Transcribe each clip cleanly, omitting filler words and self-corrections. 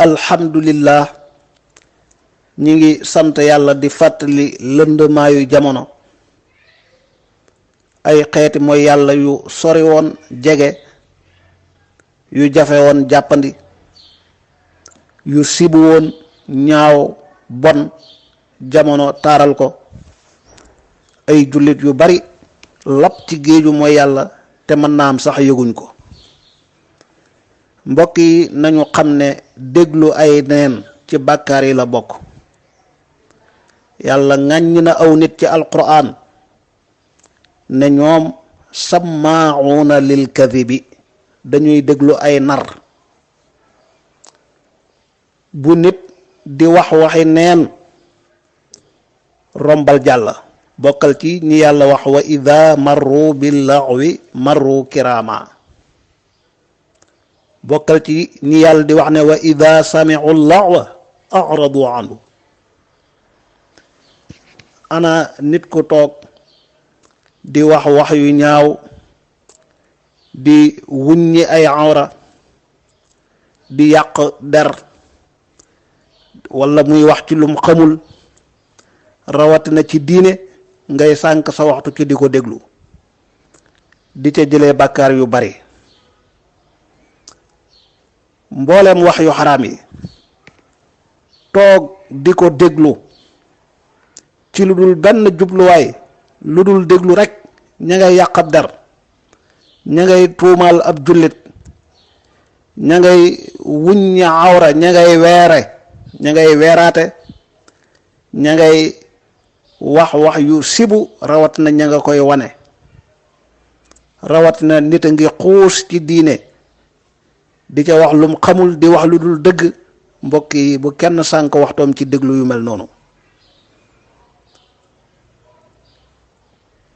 alhamdulillah ñi ngi sant yàlla di fàttali lëndëmaayu jamono ay xeeti mooy yàlla yu sori woon jege yu jafe woon jàppandi yu sibu woon ñaaw bon jamono taaral ko ay jullit yu bari lap ci géeju mooy yàlla te mën naa am sax yëguñ ko. mbokk yi nañu xam ne déglu ay neen ci bàkkaar yi la bokk. yàlla ŋàññ na aw nit ci alquran ne ñoom sammaa'uuna lil kadibi dañuy déglu ay nar. bu nit di wax waxi neen rombal jàll. bokkal ci ñi yàlla wax wa ida marru bil laghwi marru kirama. bokkal ci ñi yàlla di wax ne wa ida sami'u laghwa a'radu anhu. ana nit ku toog di wax wax yu ñaaw di wuññi ay awra di yàq der wala muy wax ci lum xamul rawatina ci diine ngay sànk sa waxtu ci di ko déglu di ca jëlee bàkkaar yu bari. mbooleem wax yu xaraam yi toog di ko déglu ci lu dul benn jubluwaay lu dul déglu rek ña ngay yàq ab der, ña ngay tuumaal ab jullit, ña ngay wuññi awra, ña ngay weere, ña ngay weeraate, ña ngay wax wax yu sibu rawatina ña nga koy wane. rawatina nit a ngi xuus ci diine di ca wax lum xamul, di wax lu dul dëgg. mbokk yi bu kenn sànk waxtoom ci déglu yu mel noonu.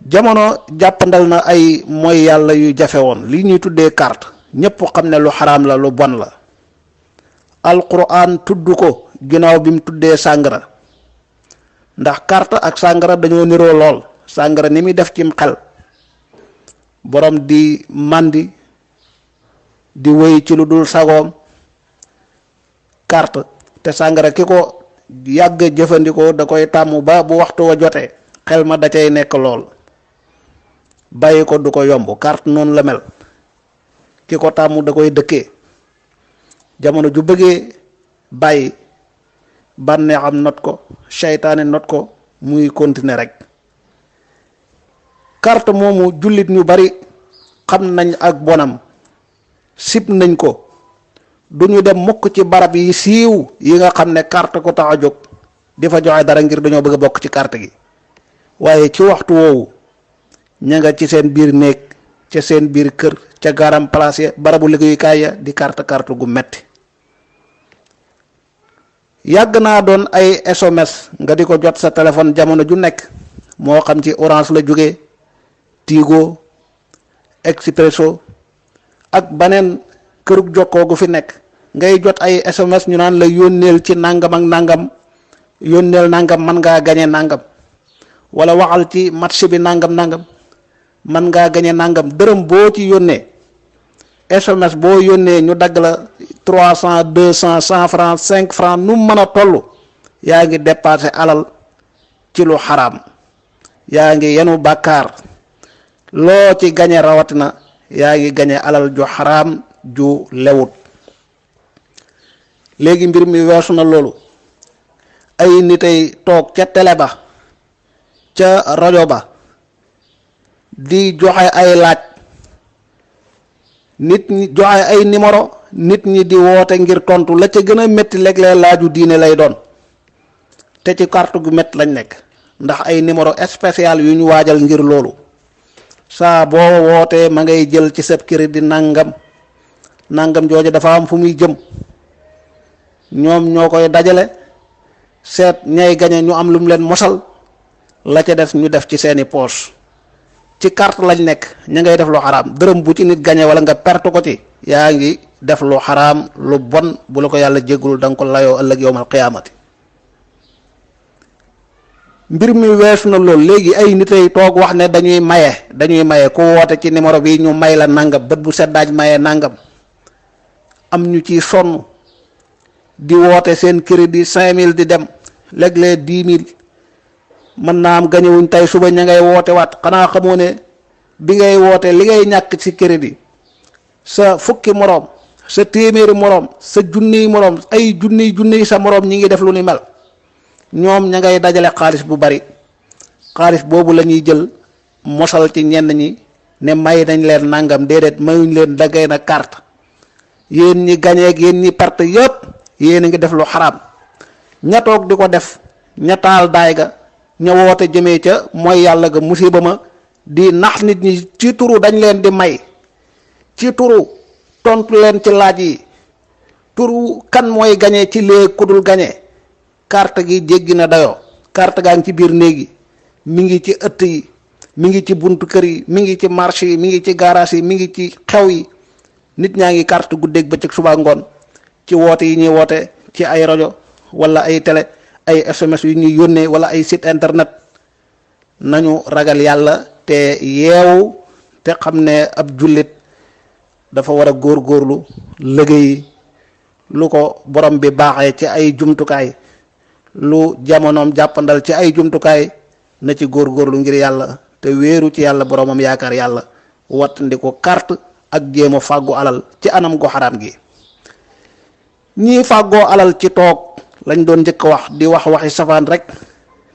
jamono jàppandal na ay mooy yàlla yu jafe woon li ñuy tuddee carte ñépp xam ne lu xaraam la, lu bon la. alquran tudd ko ginnaaw bi mu tuddee sàngara, ndax carte ak sàngara dañoo niroo lool. sàngara ni muy def cim xel, borom di màndi di wéy ci lu dul sagoom. carte te sàngara ki ko yàgg jëfandikoo da koy tàmm ba bu waxtu wa jotee xel ma da cay nekk lool, bàyyi ko du ko yomb. carte noonu la mel, ki ko tàmm da koy dëkkee. jamono ju bëggee bàyyi bànneexam not ko, seytaane not ko, muy continuer rek. carte moomu jullit ñu bari xam nañ ak bonam, sib nañ ko. du ñu dem mukk ci barab yi siiw yi nga xam ne carte ko tax a jóg di fa joxe dara ngir dañoo bëgg a bokk ci carte gi, waaye ci waxtu woowu ña nga ci seen biir néeg, ca seen biir kër, ca garam place ya, barabu liggéeyukaay ya di carte gu metti. yàgg naa doon ay SMS nga di ko jot sa téléphone jamono ju nekk, moo xam ci Orange la jógee, Tigo, Expresso ak baneen kërug jokkoo gu fi nekk. ngay jot ay SMS ñu naan la yónneel ci nangam ak nangam, yónneel nangam man ngaa gañe nangam, wala waxal ci match bi nangam nangam man ngaa gañe nangam. dërëm boo ci yónnee, SMS boo yónnee ñu dagg la 300 200 100 francs 5 francs nu mën a toll, yaa ngi dépassé alal ci lu xaraam, yaa ngi yenu bàkkaar. loo ci gañe rawatina yaa ngi gañe alal ju xaraam ju lewut. léegi mbir mi weesu na loolu. ay nitay toog ca télé ba, ca rajo ba di joxe ay laaj, nit ñi joxe ay numéro, nit ñi di woote ngir tontu. la ca gën a métti léeg-léeg laaju diine lay doon, te ci carte gu métti lañ nekk, ndax ay numéro spécial yu ñu waajal ngir loolu. saa boo wootee ma ngay jël ci sab crédit nangam nangam jooju dafa am fu muy jëm. ñoom ñoo koy dajale, seet ñay gañe ñu am lu mu leen mosal, la ca def ñu def ci seeni poche. ci carte lañ nekk, ña ngay def lu xaraam. dërëm bu ci nit gañe wala nga perte ko ci, yaa ngi def lu xaraam, lu bon. bu la ko yàlla jéggul da nga ko layoo ëllëg yowmal qiyaamati. mbir mi weesu na loolu. léegi ay nit ay toog wax ne dañuy maye ku woote ci numéro bi ñu may la nangam, bët bu seddaaj maye nangam. am ñu ci sonn di woote seen crédit 5000 di dem léeg-léeg 10000 mën naa am gañewuñ tey suba ña ngay woote waat. xanaa xamoo ne bi ngay woote li ngay ñàkk ci crédit sa fukki moroom sa téeméeri moroom sa junniy moroom ay junniy sa moroom ñi ngi def lu ni mel. ñoom ña ngay dajale xaalis bu bari, xaalis boobu la ñuy jël mosal ci ñenn ñi ne may nañ leen nangam. déedéet, mayuñ leen, daggee na carte. yéen ñi gañeeg yéen ñi parte yépp yéen a ngi def lu xaraam. ña toog di ko def, ña taal daay ga, ña woote jëmee ca mooy yàlla ga, musiba ma, di nax nit ñi ci turu dañ leen di may, ci turu tontu leen ci laaj yi, turu kan mooy gañe ci léegi ku dul gañe. carte gi jéggi na dayoo. carte gaa ngi ci biir néeg yi, mi ngi ci ëtt yi, mi ngi ci buntu kër yi, mi ngi ci marché yi, mi ngi ci garage yi, mi ngi ci xew yi. nit ñaa ngi carte guddeeg bëccëg suba ngoon ci woote yi ñuy woote ci ay rajo wala ay télé, ay SMS yu ñuy yónnee wala ay site internet. nañu ragal yàlla te yeewu te xam ne ab jullit dafa war a góorgóorlu liggéey lu ko borom bi baaxee ci ay jumtukaay, lu jamonoom jàppandal ci ay jumtukaay na ci góorgóorlu ngir yàlla te wéeru ci yàlla boromam, yaakaar yàlla, wattandi ko carte ak jéem a fàggu alal ci anam gu xaraam gi. ñii fàggoo alal ci toog lañ doon njëkk wax, di wax waxi safaan rek,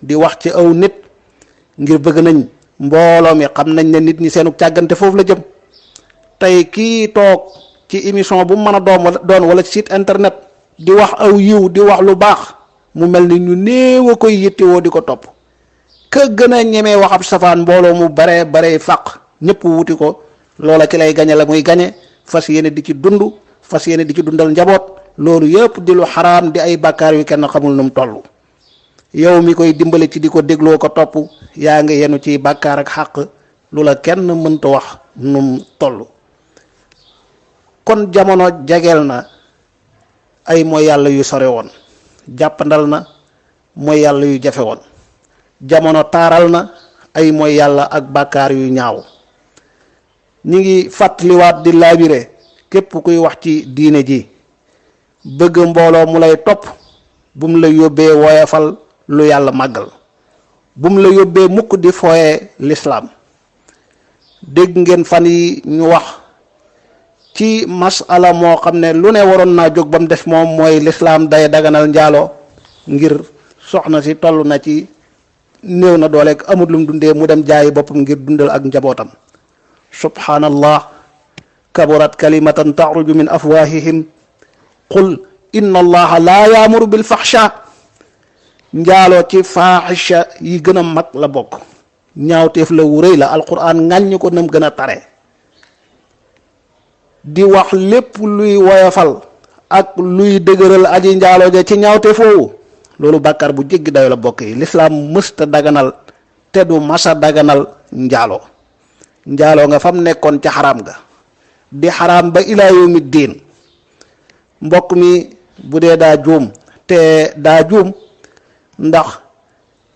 di wax ci aw nit ngir bëgg nañ mbooloo mi xam nañ ne nit ñi seenu càggante foofu la jëm. tey kii toog ci émission bu mën a doon wala ci site internet di wax aw yiw, di wax lu baax, mu mel ni ñu néew a koy yittewoo di ko topp. ka gën a ñemee waxab safaan mbooloo mu bare fàq ñëpp wuti ko. loola ci lay gañe la muy gañe, fas yéene di ci dund, fas yéene di ci dundal njaboot. loolu yëpp di lu xaraam, di ay bàkkaar yu kenn xamul nu mu toll. yow mi koy dimbale ci di ko dégloo ko topp, yaa ngi yenu ci bàkkaar ak xàq lu la kenn mënta wax nu mu toll. kon jamono jegeel na ay mooy yàlla yu sore woon, jàppandal na mooy yàlla yu jafe woon. jamono taaral na ay mooy yàlla ak bàkkaar yu ñaaw. ñi ngi fàttaliwaat di laabire képp kuy wax ci diine ji, bëgg mbooloo mu lay topp, bu mu la yóbbee woyafal lu yàlla màggal, bu mu la yóbbee mukk di fooye lislaam. dégg ngeen fan yi ñu wax ci masala moo xam ne lu ne waroon naa jóg ba mu des moom, mooy lislaam day daganal njaaloo ngir soxna si toll na ci néew na doole amul lum dundee, mu dem jaayi boppam ngir dundal ak njabootam. subhanallah, kaburat kalimatan taxruju min afwahihim qul inna allaha laa yaamuru bil faxsha. njaaloo ci faaxisha yi gën a mag la bokk, ñaawteef la wu rëy la. alquran ŋàññ ko nam gën a tare, di wax lépp luy woyofal ak luy dëgëral aji njaaloo ja ci ñaawteef woowu. loolu bàkkaar bu jéggi dayo la bokk yi. lislaam mësta daganal te du masa daganal njaaloo. njaaloo nga fam nekkoon ca xaraam ga, di xaraam ba ilaa yawmi diin. mbokk mi bu dee daa juum te daa juum, ndax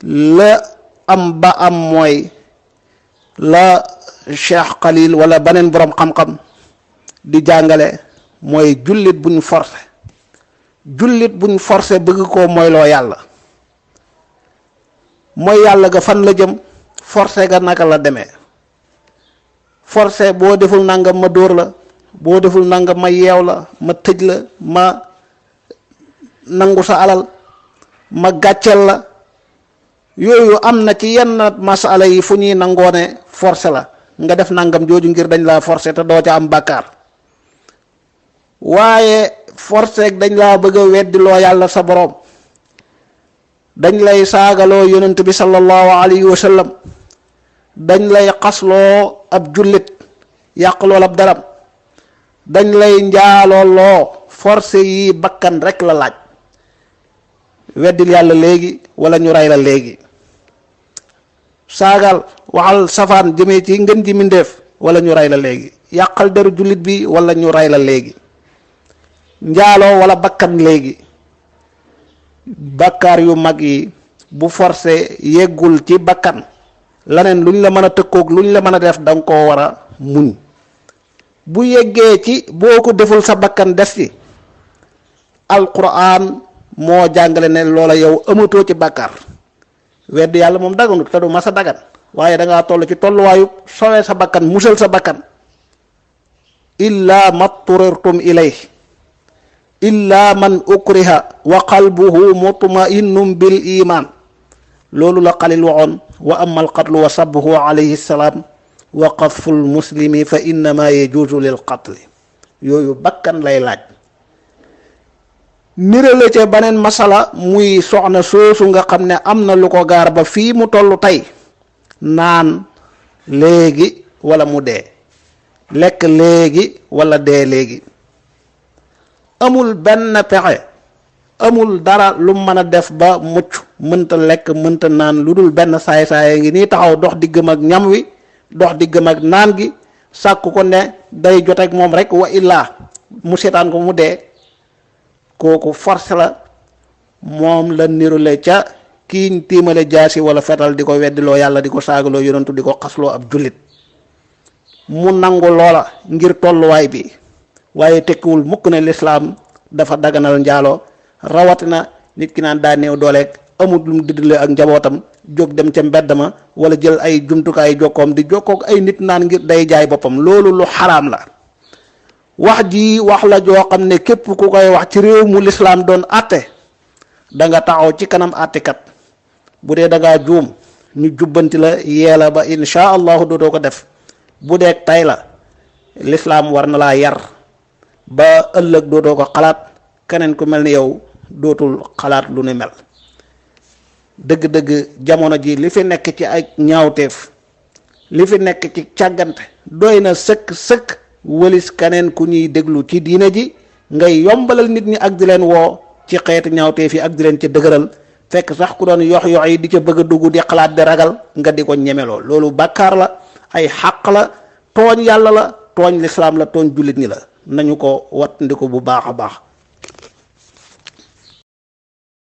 la am ba am mooy la Cheikh Khalil wala beneen borom xam-xam di jàngale, mooy jullit buñ forcé bëgg koo moyloo yàlla. mooy yàlla ga fan la jëm, forcé ga naka la demee. forcé boo deful nangam ma dóor la, boo deful nangam ma yeew la, ma tëj la, ma nangu sa alal, ma gàcceel la. yooyu am na ci yenn masala yi fu ñuy nangoone forcé la nga def nangam jooju ngir dañ laa forcé te doo ca am bàkkaar. waaye forcé dañ laa bëgg a weddi loo yàlla sa boroom, dañ lay saagaloo yonent bi sallallahu alayhi wa sallam, dañ lay xasloo ab jullit, yàq lool ab daram, dañ lay njaaloo forcé yi bakkan rek la laaj. weddil yàlla léegi wala ñu rey la léegi. saagal waxal safaan jëmee ci ngën ji mindeef wala ñu rey la léegi. yàqal deru jullit bi wala ñu rey la léegi. njaaloo wala bakkan léegi. bakkaar yu mag yi bu forcé yeggul ci bakkan, laneen luñ la mën a tëkkoog luñ la mën a def danga koo war a muñ. bu yeggee ci boo ko deful sa bakkan des ci, alquran moo jàngale ne loola yow amatoo ci bàkkaar. wedd yàlla moom daganut te du masa dagan waaye da ngaa toll ci tolluwaayu sowee sa bakkan musal sa bakkan. illa matturirtum ilay illa man ukriha wa qalbuhu mutma'innun bil iman loolu la Xalil waxoon wa amma al qatlu wa sabbuhu alayhi salaam wa qadful muslimi fa innama yajuuzu lil qatli yooyu bakkan lay laaj. nirale ca beneen masala muy soxna soosu nga xam ne am na lu ko gaar ba fii mu toll tey naan léegi wala mu dee lekk léegi wala dee léegi amul benn pexe amul dara lu mën a def ba mucc mënta lekk mënta naan lu dul benn saay-saay ngi nii taxaw dox diggam ak ñam wi dox diggam ak naan gi sàkku ko ne day joteeg moom rek wa illaa mu seetaan ko mu dee kooku force la moom la nirule ca kiiñ tiimale jaasi wala fetal di ko weddiloo yàlla di ko saagaloo yonentu di ko xasloo ab jullit mu nangu loola ngir tolluwaay bi waaye tekkiwul mukk ne lislaam dafa daganal njaaloo rawatina nit ki naan daa néew dooleeg amul lu mu diddale ak njabootam jóg dem ca mbedd ma wala jël ay jumtukaay jokkoom di jokkook ay nit naan ngir day jaay boppam loolu lu xaraam la. wax ji wax la joo xam ne képp ku koy wax ci réew mu lislaam doon àtte da nga taxaw ci kanam àttekat bu dee da ngaa juum ñu jubbanti la yee la ba insha allahu dootoo ko def bu dee tay la lislaam war na laa yar ba ëllëg dootoo ko xalaat keneen ku mel ni yow dootul xalaat lu ni mel. dëgg-dëgg jamono ji li fi nekk ci ay ñaawteef li fi nekk ci càggante doy na sëkk wëlis keneen ku ñuy déglu ci diine ji ngay yombalal nit ñi ak di leen woo ci xeeti ñaawteef yi ak di leen ci dëgëral fekk sax ku doon yox yi di ca bëgg a dugg di xalaat di ragal nga di ko ñemeloo loolu bàkkaar la ay xàq la tooñ yàlla la tooñ lislaam la tooñ jullit ñi la nañu ko wattandiku bu baax a baax.